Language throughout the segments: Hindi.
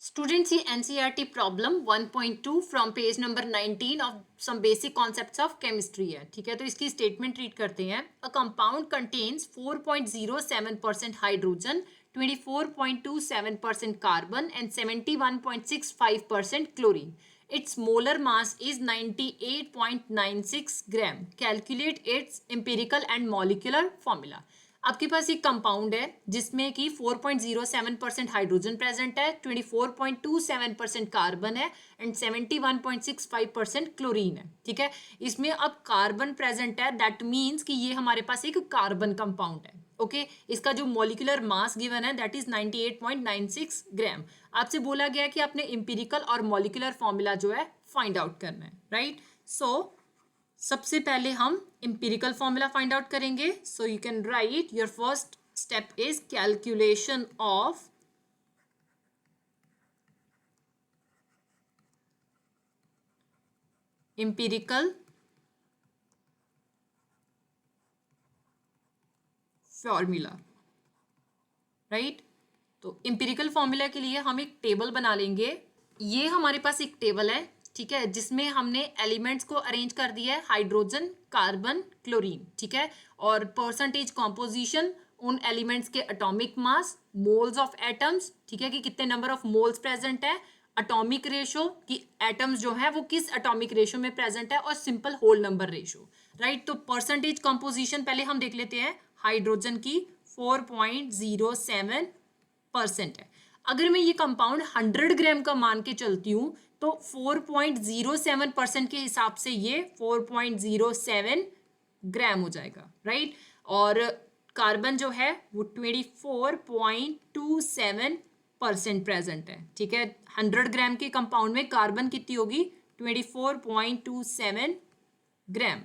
Students, see NCERT problem 1.2 from page number 19 of some basic concepts of chemistry है. ठीक है, तो इसकी स्टेटमेंट रीड करते हैं. A compound contains 4.07% hydrogen, 24.27% carbon and 71.65% chlorine. Its molar mass is 98.96 gram. Calculate its empirical and molecular formula. आपके पास एक कंपाउंड है जिसमें कि 4.07% हाइड्रोजन प्रेजेंट है, 24.27% कार्बन है एंड 71.65% क्लोरीन है. ठीक है, इसमें अब कार्बन प्रेजेंट है, दैट मीन्स कि ये हमारे पास एक कार्बन कंपाउंड है. ओके इसका जो मॉलिक्यूलर मास गिवन है दैट इज 98.96 ग्राम. आपसे बोला गया कि आपने इंपिरिकल और मॉलिक्यूलर फॉर्मूला जो है फाइंड आउट करना है, राइट. सो सबसे पहले हम इंपिरिकल फॉर्मूला फाइंड आउट करेंगे. सो you can right your first step is calculation of empirical formula, right. तो इंपिरिकल फॉर्मूला के लिए हम एक टेबल बना लेंगे. ये हमारे पास एक टेबल है, ठीक है, जिसमें हमने एलिमेंट्स को अरेंज कर दिया है, हाइड्रोजन, कार्बन, क्लोरीन. ठीक है, और परसेंटेज कॉम्पोजिशन, उन एलिमेंट्स के atomic mass, moles of atoms, ठीक है, कि कितने नंबर ऑफ मोल्स प्रेजेंट है, एटॉमिक रेशो कि एटम्स जो है वो किस एटॉमिक रेशो में प्रेजेंट है, और simple whole number ratio, right. तो परसेंटेज कॉम्पोजिशन पहले हम देख लेते हैं. हाइड्रोजन की 4.07% है. अगर मैं ये कंपाउंड 100 ग्राम का मान के चलती हूँ तो 4.07% के हिसाब से ये 4.07 ग्राम हो जाएगा, राइट. और कार्बन जो है वो 24.27% प्रेजेंट है. ठीक है, 100 ग्राम के कंपाउंड में कार्बन कितनी होगी, 24.27 ग्राम.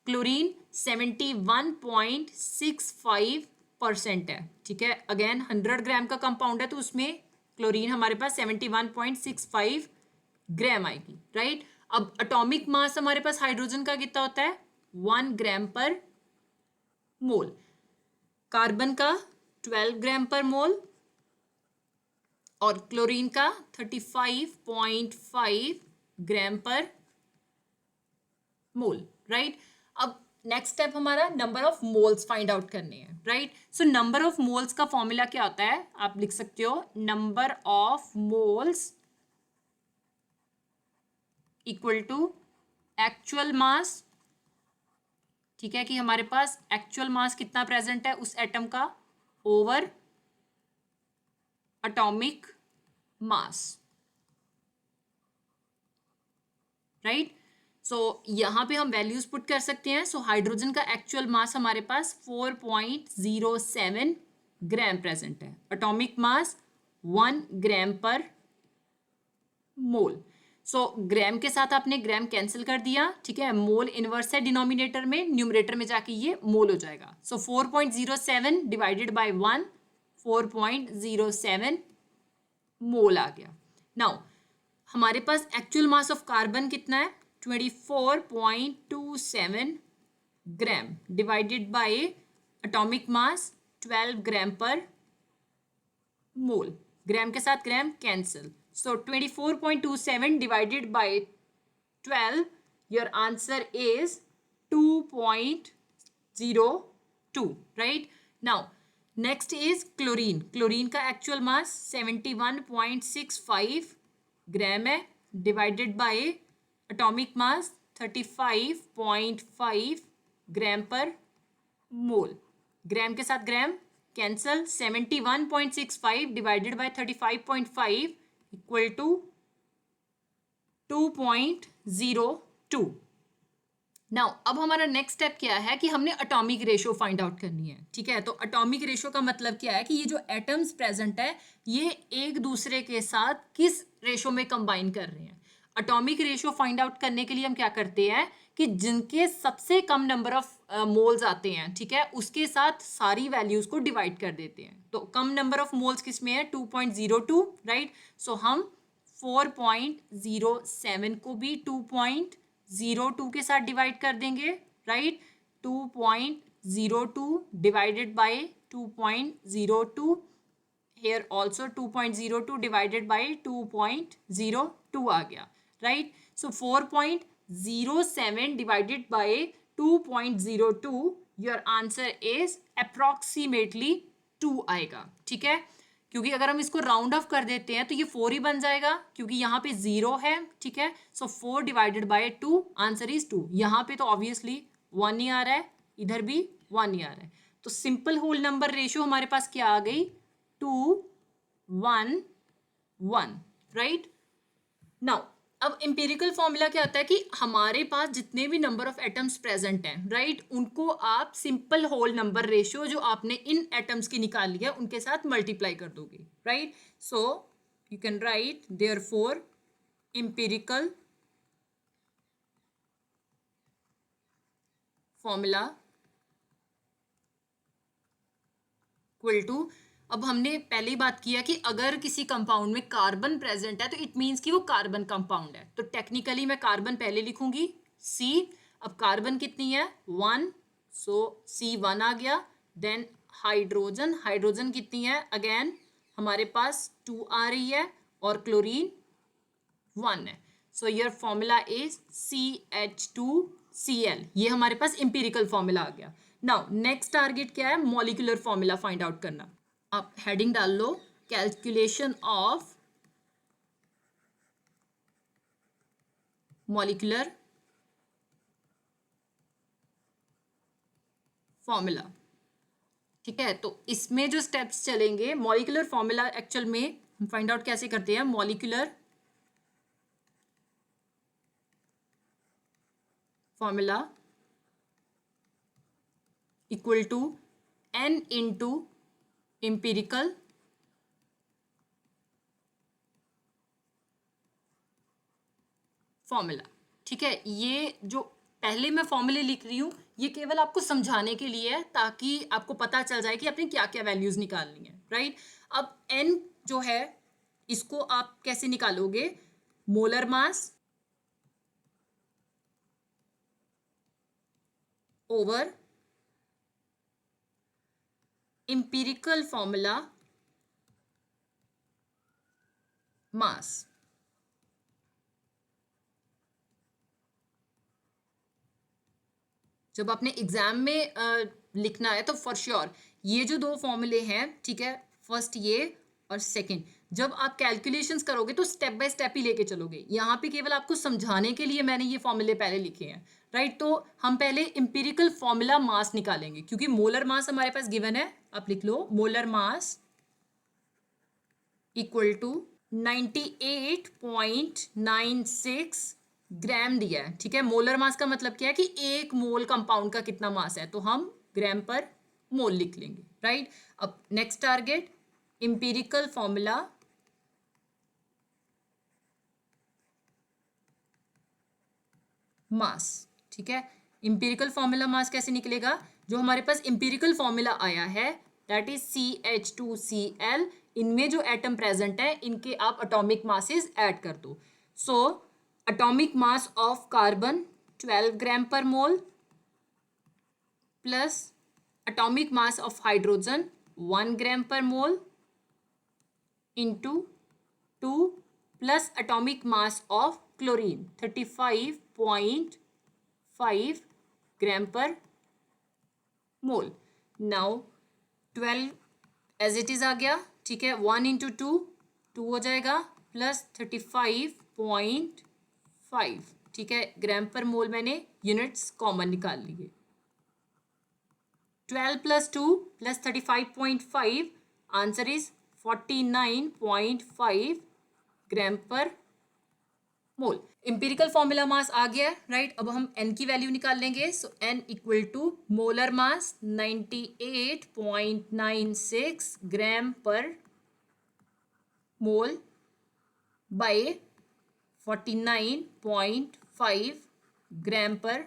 क्लोरीन 71.65% है. ठीक है, अगेन 100 ग्राम का कंपाउंड है तो उसमें क्लोरीन हमारे पास 71.65 ग्राम आएगी, राइट. अब एटॉमिक मास हमारे पास हाइड्रोजन का कितना होता है, 1 ग्राम पर मोल. कार्बन का 12 ग्राम पर मोल और क्लोरीन का 35.5 ग्राम पर मोल, राइट. अब नेक्स्ट स्टेप हमारा number of moles find out करने हैं, right. So number of moles का फॉर्मूला क्या होता है, आप लिख सकते हो number of moles equal to actual mass. ठीक है, कि हमारे पास एक्चुअल मास कितना प्रेजेंट है उस एटम का ओवर एटॉमिक मास, राइट. सो यहाँ पे हम वैल्यूज पुट कर सकते हैं. सो हाइड्रोजन का एक्चुअल मास हमारे पास 4.07 ग्राम प्रेजेंट है. एटॉमिक मास 1 ग्राम पर मोल. सो ग्राम के साथ आपने ग्राम कैंसिल कर दिया. ठीक है, मोल इनवर्स है डिनोमिनेटर में, न्यूमरेटर में जाके ये मोल हो जाएगा. सो 4.07 डिवाइडेड बाय 1, 4.07 मोल आ गया. नाउ हमारे पास एक्चुअल मास ऑफ कार्बन कितना है, 24.27 gram divided by atomic mass 12 gram पर मोल. ग्राम के साथ gram cancel. So 24.27 divided by 12, your answer is 2.02, right. Now next is chlorine. Chlorine का actual mass 71.65 ग्राम है divided by atomic mass 35.5 gram पर मोल. ग्राम के साथ gram cancel. 71.65 divided by 35.5 equal to 2.02. Now अब हमारा नेक्स्ट स्टेप क्या है कि हमने एटॉमिक रेशो फाइंड आउट करनी है. ठीक है, तो एटॉमिक रेशो का मतलब क्या है कि ये जो एटम्स प्रेजेंट है ये एक दूसरे के साथ किस रेशो में कंबाइन कर रहे हैं. एटॉमिक रेशो फाइंड आउट करने के लिए हम क्या करते हैं कि जिनके सबसे कम नंबर ऑफ मोल्स आते हैं, ठीक है, उसके साथ सारी वैल्यूज को डिवाइड कर देते हैं. तो कम नंबर ऑफ मोल्स किस में है, 2.02, राइट. सो हम 4.07 को भी 2.02 के साथ डिवाइड कर देंगे, right. 2.02 divided by 2.02 here also 2.02 divided by 2.02 आ गया, right. So 4.07 divided by 2.02, your answer is approximately 2 आएगा. ठीक है, क्योंकि अगर हम इसको राउंड ऑफ कर देते हैं तो ये 4 ही बन जाएगा, क्योंकि यहाँ पे 0 है. ठीक है, सो 4 डिवाइडेड बाय 2, आंसर इज 2. यहाँ पे तो ऑब्वियसली 1 ही आ रहा है, इधर भी 1 ही आ रहा है. तो सिंपल होल नंबर रेशियो हमारे पास क्या आ गई? 2 1 1, राइट. नाउ अब एम्पिरिकल फॉर्मूला क्या आता है कि हमारे पास जितने भी नंबर ऑफ एटम्स प्रेजेंट हैं, राइट, उनको आप सिंपल होल नंबर रेशियो जो आपने इन एटम्स की निकाल लिया उनके साथ मल्टीप्लाई कर दोगे, right. So you can write therefore empirical formula equal to, अब हमने पहले ही बात किया कि अगर किसी कंपाउंड में कार्बन प्रेजेंट है तो इट मीन्स कि वो कार्बन कंपाउंड है. तो टेक्निकली मैं कार्बन पहले लिखूंगी C. अब कार्बन कितनी है? 1, सो C1 आ गया. देन हाइड्रोजन, हाइड्रोजन कितनी है? अगेन हमारे पास 2 आ रही है, और क्लोरीन 1 है. So your formula is CH2Cl. ये हमारे पास इंपीरिकल फॉर्मूला आ गया. नाउ नेक्स्ट टारगेट क्या है? मॉलिक्यूलर फॉर्मूला फाइंड आउट करना. आप हेडिंग डाल लो, कैलकुलेशन ऑफ मॉलिक्यूलर फॉर्मूला. ठीक है, तो इसमें जो स्टेप्स चलेंगे, मॉलिक्यूलर फॉर्मूला एक्चुअल में हम फाइंड आउट कैसे करते हैं? Molecular formula equal to N into empirical formula. ठीक है, ये जो पहले मैं फॉर्मूले लिख रही हूँ ये केवल आपको समझाने के लिए है, ताकि आपको पता चल जाए कि आपने क्या क्या वैल्यूज निकालनी है, राइट. अब N जो है इसको आप कैसे निकालोगे? Molar mass over empirical formula mass. जब आपने एग्जाम में लिखना है तो फॉर श्योर ये जो दो फॉर्मूले हैं, ठीक है, फर्स्ट ये और सेकंड, जब आप कैलकुलेशंस करोगे तो स्टेप बाय स्टेप ही लेके चलोगे. यहाँ पे केवल आपको समझाने के लिए मैंने ये फॉर्मूले पहले लिखे हैं, राइट. तो हम पहले इंपीरिकल फॉर्मूला मास निकालेंगे, क्योंकि मोलर मास हमारे पास गिवन है. आप लिख लो molar mass equal to 98.96 gram दिया है. ठीक है, मोलर मास का मतलब क्या है कि एक मोल कंपाउंड का कितना मास है, तो हम ग्राम पर मोल लिख लेंगे, राइट. अब next target empirical formula mass. ठीक है, इंपीरिकल फॉर्मूला मास कैसे निकलेगा? जो हमारे पास इंपीरिकल फॉर्मूला आया है दैट इज CH2Cl. इनमें जो एटम प्रेजेंट है इनके आप एटॉमिक मासेस ऐड कर दो. So atomic mass of carbon 12 gram पर mole plus atomic mass of hydrogen 1 gram पर mole into 2 plus atomic mass of chlorine 35.5 gram पर mole. Now 12 as it is आ गया. ठीक है, 1 इंटू 2 हो जाएगा प्लस 35.5. ठीक है, ग्राम पर मोल मैंने यूनिट्स कॉमन निकाल लिए. 12 प्लस 2 प्लस 35.5, आंसर इज 49.5 ग्राम पर मोल. इंपीरिकल फॉर्मूला मास आ गया, राइट. अब हम N की वैल्यू निकाल लेंगे. So N equal to molar mass 98.96 gram पर मोल बाय 49.5 ग्राम पर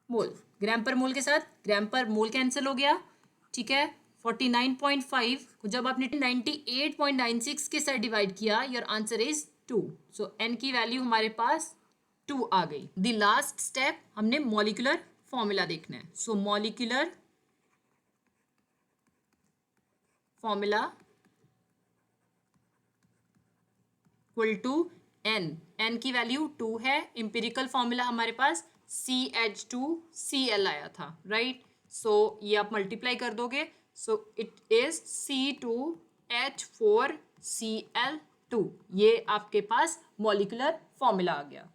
मोल. ग्राम पर मोल के साथ ग्राम पर मोल कैंसिल हो गया. ठीक है, 49.5 को जब आपने 98.96 के साथ डिवाइड किया, your answer is 2. So N की वैल्यू हमारे पास 2 आ गई. द लास्ट स्टेप हमने मॉलिक्यूलर फॉर्मूला देखना है. So molecular formula equal to n की वैल्यू 2 है, एम्पिरिकल फॉर्मूला हमारे पास CH2Cl आया था, राइट। सो ये आप मल्टीप्लाई कर दोगे, सो इट इज C2H4Cl2, ये आपके पास मॉलिक्यूलर फॉर्मूला आ गया।